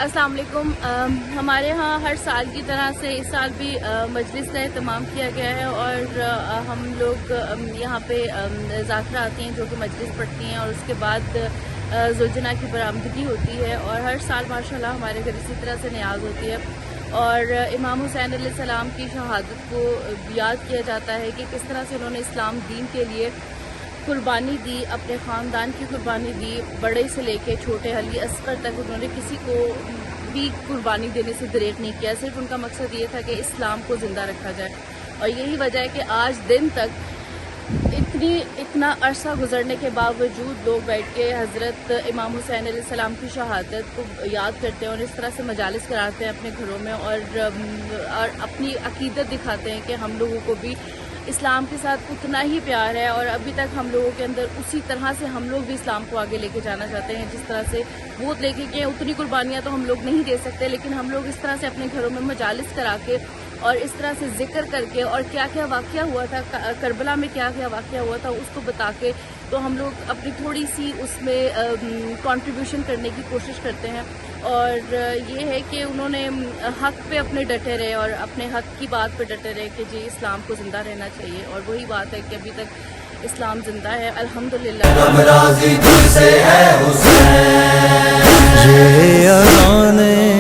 अस्सलाम वालेकुम। हमारे यहाँ हर साल की तरह से इस साल भी मजलिस का एहतमाम किया गया है और हम लोग यहाँ पे ज़ाकिरा आती हैं जो कि मजलिस पढ़ती हैं और उसके बाद ज़ुलजना की बरामदगी होती है और हर साल माशाल्लाह हमारे घर इसी तरह से नियाज़ होती है और इमाम हुसैन अलैहिस्सलाम की शहादत को याद किया जाता है कि किस तरह से उन्होंने इस्लाम दीन के लिए कुर्बानी दी, अपने ख़ानदान की कुर्बानी दी, बड़े से लेके छोटे अली असगर तक उन्होंने किसी को भी कुर्बानी देने से दरेक नहीं किया। सिर्फ उनका मकसद ये था कि इस्लाम को ज़िंदा रखा जाए और यही वजह है कि आज दिन तक इतना अरसा गुजरने के बावजूद लोग बैठ के हज़रत इमाम हुसैन अलैहिस्सलाम की शहादत को याद करते हैं और इस तरह से मजालिस कराते हैं अपने घरों में और अपनी अकीदत दिखाते हैं कि हम लोगों को भी इस्लाम के साथ उतना ही प्यार है और अभी तक हम लोगों के अंदर उसी तरह से हम लोग भी इस्लाम को आगे लेके जाना चाहते हैं। जिस तरह से वो लेके गए उतनी कुर्बानियाँ तो हम लोग नहीं दे सकते, लेकिन हम लोग इस तरह से अपने घरों में मजालिस करा के और इस तरह से जिक्र करके और क्या क्या वाक़या हुआ था, करबला में क्या क्या वाक़या हुआ था उसको बता के तो हम लोग अपनी थोड़ी सी उसमें कंट्रीब्यूशन करने की कोशिश करते हैं। और ये है कि उन्होंने हक़ पे अपने डटे रहे और अपने हक़ की बात पे डटे रहे कि जी इस्लाम को ज़िंदा रहना चाहिए और वही बात है कि अभी तक इस्लाम ज़िंदा है अल्हम्दुलिल्लाह।